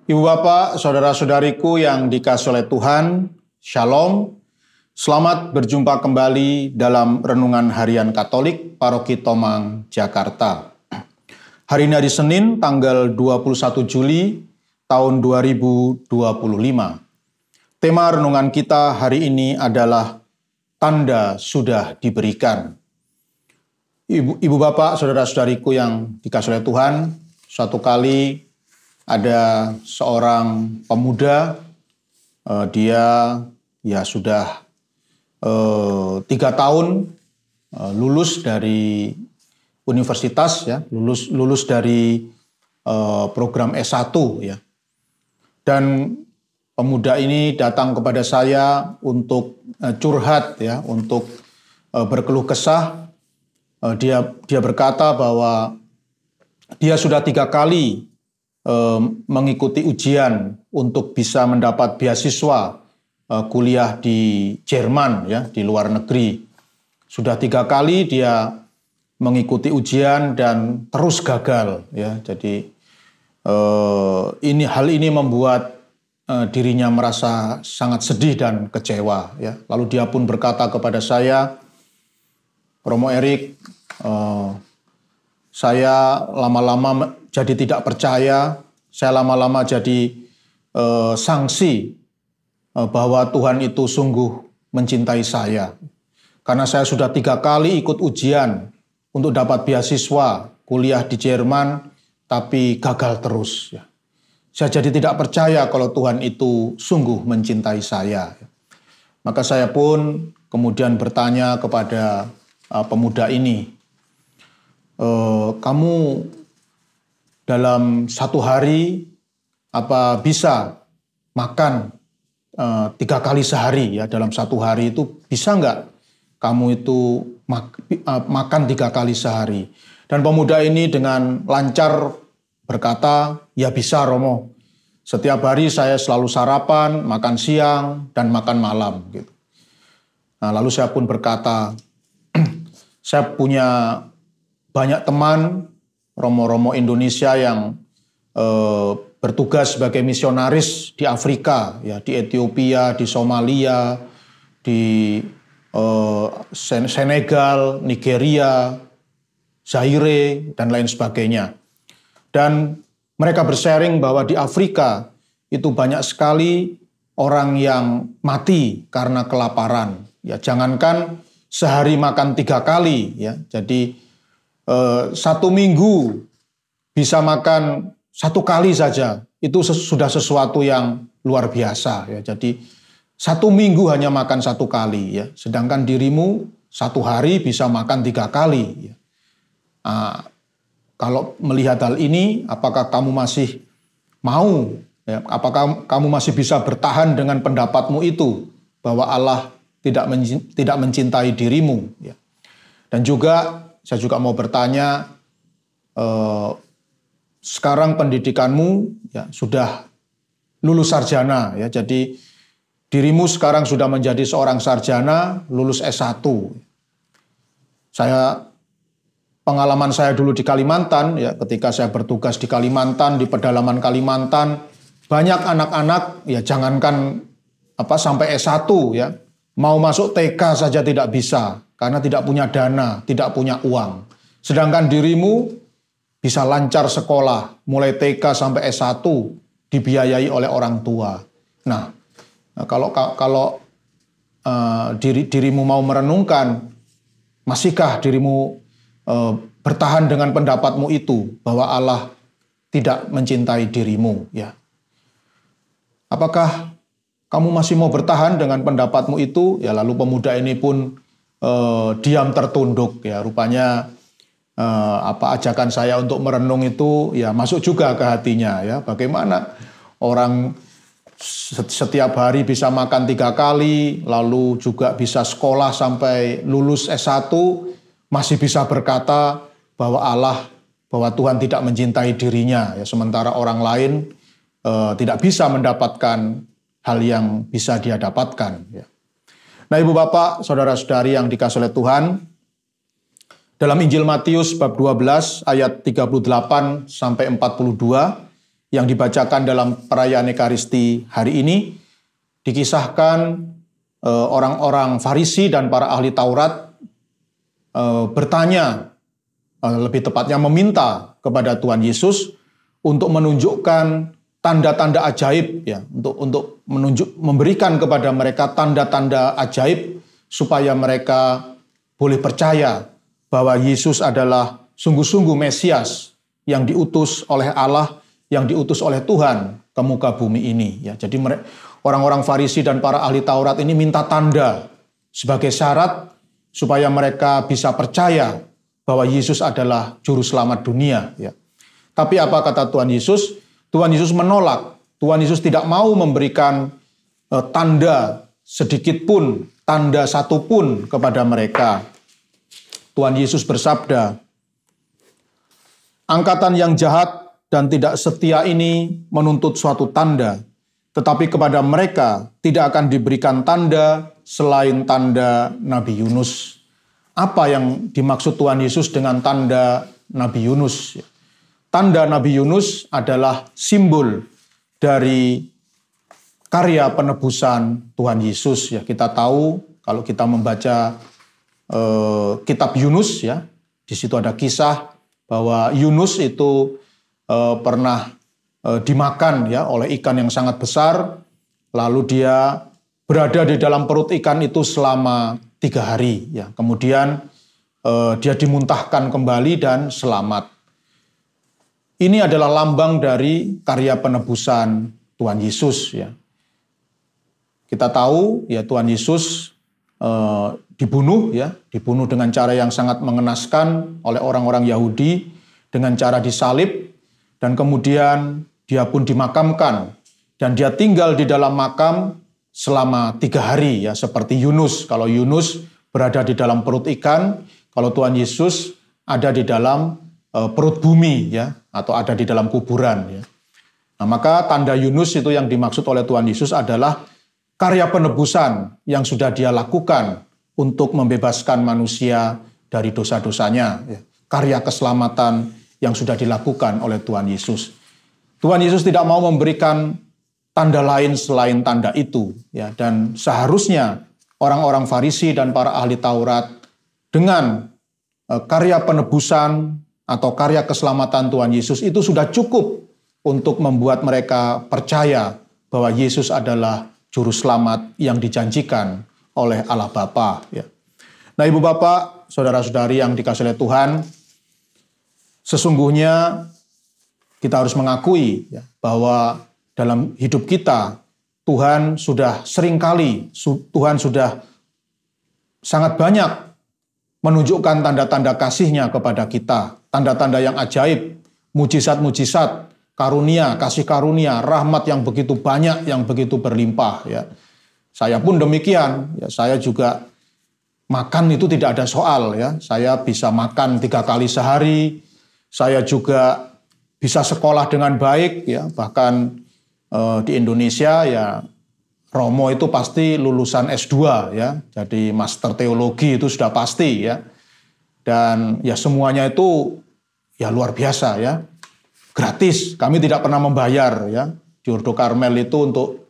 Ibu bapak, saudara-saudariku yang dikasihi oleh Tuhan, Shalom. Selamat berjumpa kembali dalam Renungan Harian Katolik Paroki Tomang, Jakarta. Hari ini hari Senin, tanggal 21 Juli tahun 2025. Tema renungan kita hari ini adalah Tanda Sudah Diberikan. Ibu bapak, saudara-saudariku yang dikasihi oleh Tuhan, suatu kali ada seorang pemuda, dia sudah 3 tahun lulus dari universitas, lulus dari program S1 ya. Dan pemuda ini datang kepada saya untuk curhat ya, untuk berkeluh kesah. Dia berkata bahwa dia sudah 3 kali mengikuti ujian untuk bisa mendapat beasiswa kuliah di Jerman ya, di luar negeri. Sudah 3 kali dia mengikuti ujian dan terus gagal ya. Jadi hal ini membuat dirinya merasa sangat sedih dan kecewa ya. Lalu dia pun berkata kepada saya, Romo Erik, saya lama-lama jadi tidak percaya, saya lama-lama jadi sanksi bahwa Tuhan itu sungguh mencintai saya. Karena saya sudah 3 kali ikut ujian untuk dapat beasiswa kuliah di Jerman, tapi gagal terus. Ya. Saya jadi tidak percaya kalau Tuhan itu sungguh mencintai saya. Maka saya pun kemudian bertanya kepada pemuda ini, kamu dalam 1 hari apa bisa makan 3 kali sehari ya, dalam 1 hari itu bisa nggak kamu itu makan 3 kali sehari? Dan pemuda ini dengan lancar berkata, ya bisa Romo. Setiap hari saya selalu sarapan, makan siang, dan makan malam. Gitu. Nah, lalu saya pun berkata, saya punya banyak teman Romo-Romo Indonesia yang bertugas sebagai misionaris di Afrika, ya, di Ethiopia, di Somalia, di Senegal, Nigeria, Zaire, dan lain sebagainya. Dan mereka bersharing bahwa di Afrika itu banyak sekali orang yang mati karena kelaparan. Ya, jangankan sehari makan 3 kali, ya. Jadi 1 minggu bisa makan 1 kali saja, itu sudah sesuatu yang luar biasa ya. Jadi 1 minggu hanya makan 1 kali ya, sedangkan dirimu 1 hari bisa makan 3 kali ya. Nah, kalau melihat hal ini, apakah kamu masih mau ya, apakah kamu masih bisa bertahan dengan pendapatmu itu bahwa Allah tidak mencintai dirimu ya. Dan juga saya juga mau bertanya, sekarang pendidikanmu ya sudah lulus sarjana ya, jadi dirimu sekarang sudah menjadi seorang sarjana lulus S1. Pengalaman saya dulu di Kalimantan ya, ketika saya bertugas di Kalimantan, di pedalaman Kalimantan, banyak anak-anak ya, jangankan sampai S1 ya, mau masuk TK saja tidak bisa karena tidak punya dana, tidak punya uang. Sedangkan dirimu bisa lancar sekolah, mulai TK sampai S1 dibiayai oleh orang tua. Nah, kalau dirimu mau merenungkan, masihkah dirimu bertahan dengan pendapatmu itu bahwa Allah tidak mencintai dirimu? Ya, apakah kamu masih mau bertahan dengan pendapatmu itu? Ya, lalu pemuda ini pun diam tertunduk. Ya, rupanya ajakan saya untuk merenung itu ya masuk juga ke hatinya ya. Bagaimana orang setiap hari bisa makan 3 kali, lalu juga bisa sekolah sampai lulus S1, masih bisa berkata bahwa Tuhan tidak mencintai dirinya ya, sementara orang lain tidak bisa mendapatkan hal yang bisa dia dapatkan ya. Nah, Ibu Bapak, saudara-saudari yang dikasihi oleh Tuhan, dalam Injil Matius bab 12 ayat 38 sampai 42 yang dibacakan dalam perayaan Ekaristi hari ini dikisahkan orang-orang Farisi dan para ahli Taurat bertanya, lebih tepatnya meminta kepada Tuhan Yesus untuk menunjukkan tanda-tanda ajaib, ya, untuk memberikan kepada mereka tanda-tanda ajaib supaya mereka boleh percaya bahwa Yesus adalah sungguh-sungguh Mesias yang diutus oleh Allah, yang diutus oleh Tuhan ke muka bumi ini. Ya, jadi orang-orang Farisi dan para ahli Taurat ini minta tanda sebagai syarat supaya mereka bisa percaya bahwa Yesus adalah juru selamat dunia. Ya. Tapi apa kata Tuhan Yesus? Tuhan Yesus menolak. Tuhan Yesus tidak mau memberikan tanda sedikit pun, tanda satu pun kepada mereka. Tuhan Yesus bersabda, "Angkatan yang jahat dan tidak setia ini menuntut suatu tanda, tetapi kepada mereka tidak akan diberikan tanda selain tanda Nabi Yunus." Apa yang dimaksud Tuhan Yesus dengan tanda Nabi Yunus? Tanda Nabi Yunus adalah simbol dari karya penebusan Tuhan Yesus. Ya, kita tahu kalau kita membaca kitab Yunus, ya, di situ ada kisah bahwa Yunus itu pernah dimakan, ya, oleh ikan yang sangat besar, lalu dia berada di dalam perut ikan itu selama 3 hari. Ya. Kemudian dia dimuntahkan kembali dan selamat. Ini adalah lambang dari karya penebusan Tuhan Yesus. Ya. Kita tahu, ya, Tuhan Yesus dibunuh, ya, dibunuh dengan cara yang sangat mengenaskan oleh orang-orang Yahudi dengan cara disalib, dan kemudian dia pun dimakamkan dan dia tinggal di dalam makam selama 3 hari, ya, seperti Yunus. Kalau Yunus berada di dalam perut ikan, kalau Tuhan Yesus ada di dalam perut bumi, ya, atau ada di dalam kuburan. Ya. Nah, maka tanda Yunus itu yang dimaksud oleh Tuhan Yesus adalah karya penebusan yang sudah dia lakukan untuk membebaskan manusia dari dosa-dosanya. Ya. Karya keselamatan yang sudah dilakukan oleh Tuhan Yesus. Tuhan Yesus tidak mau memberikan tanda lain selain tanda itu. Ya. Dan seharusnya orang-orang Farisi dan para ahli Taurat dengan karya penebusan atau karya keselamatan Tuhan Yesus itu sudah cukup untuk membuat mereka percaya bahwa Yesus adalah juru selamat yang dijanjikan oleh Allah Bapa. Ya. Nah, Ibu Bapak, saudara-saudari yang dikasihi oleh Tuhan, sesungguhnya kita harus mengakui, ya, bahwa dalam hidup kita Tuhan sudah seringkali, Tuhan sudah sangat banyak menunjukkan tanda-tanda kasih-Nya kepada kita, tanda-tanda yang ajaib, mujizat-mujizat, karunia, kasih karunia, rahmat yang begitu banyak, yang begitu berlimpah. Ya. Saya pun demikian, ya, saya juga makan itu tidak ada soal. Ya. Saya bisa makan 3 kali sehari, saya juga bisa sekolah dengan baik, ya. Bahkan di Indonesia, ya, Romo itu pasti lulusan S2, ya. Jadi master teologi itu sudah pasti, ya. Dan ya semuanya itu ya luar biasa, ya. Gratis, kami tidak pernah membayar, ya. Di Ordo Karmel itu untuk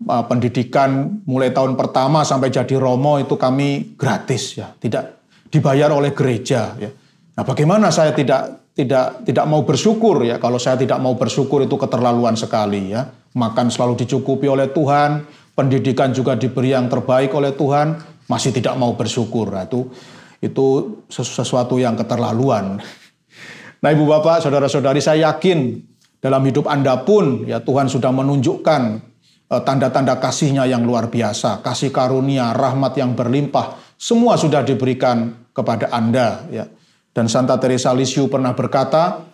pendidikan mulai tahun pertama sampai jadi Romo itu kami gratis, ya. Tidak dibayar oleh gereja, ya. Nah, bagaimana saya tidak mau bersyukur, ya. Kalau saya tidak mau bersyukur itu keterlaluan sekali, ya. Makan selalu dicukupi oleh Tuhan, pendidikan juga diberi yang terbaik oleh Tuhan, masih tidak mau bersyukur. Nah, itu sesuatu yang keterlaluan. Nah, Ibu Bapak, saudara-saudari, saya yakin dalam hidup Anda pun, ya, Tuhan sudah menunjukkan tanda-tanda kasih-Nya yang luar biasa, kasih karunia, rahmat yang berlimpah, semua sudah diberikan kepada Anda, ya. Dan Santa Teresa Lisieux pernah berkata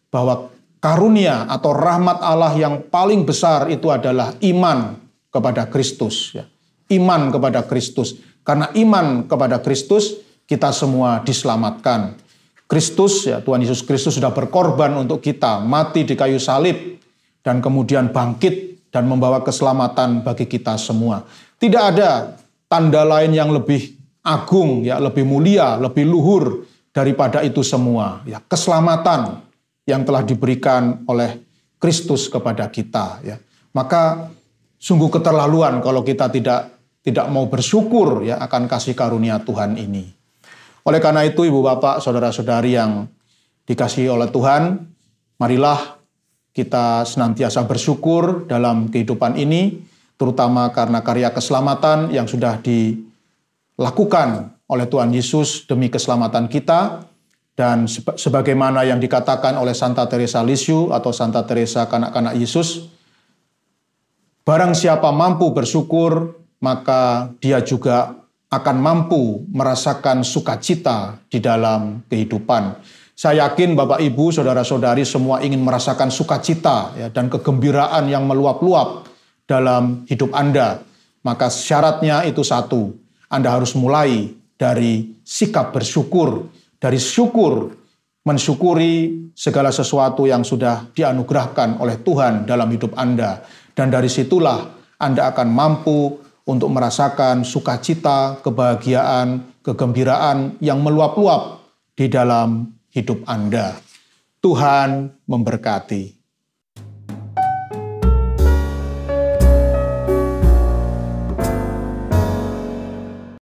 bahwa karunia atau rahmat Allah yang paling besar itu adalah iman kepada Kristus. Ya. Iman kepada Kristus. Karena iman kepada Kristus, kita semua diselamatkan. Kristus, ya, Tuhan Yesus Kristus sudah berkorban untuk kita, mati di kayu salib, dan kemudian bangkit dan membawa keselamatan bagi kita semua. Tidak ada tanda lain yang lebih agung, ya, lebih mulia, lebih luhur daripada itu semua. Ya, keselamatan yang telah diberikan oleh Kristus kepada kita, ya. Maka sungguh keterlaluan kalau kita tidak mau bersyukur, ya, akan kasih karunia Tuhan ini. Oleh karena itu, Ibu Bapak, saudara-saudari yang dikasihi oleh Tuhan, marilah kita senantiasa bersyukur dalam kehidupan ini, terutama karena karya keselamatan yang sudah dilakukan oleh Tuhan Yesus demi keselamatan kita. Dan sebagaimana yang dikatakan oleh Santa Teresa Lisieux atau Santa Teresa Kanak-kanak Yesus, barang siapa mampu bersyukur, maka dia juga akan mampu merasakan sukacita di dalam kehidupan. Saya yakin Bapak Ibu, saudara-saudari semua ingin merasakan sukacita, ya, dan kegembiraan yang meluap-luap dalam hidup Anda. Maka syaratnya itu satu, Anda harus mulai dari sikap bersyukur, dari syukur, mensyukuri segala sesuatu yang sudah dianugerahkan oleh Tuhan dalam hidup Anda. Dan dari situlah Anda akan mampu untuk merasakan sukacita, kebahagiaan, kegembiraan yang meluap-luap di dalam hidup Anda. Tuhan memberkati.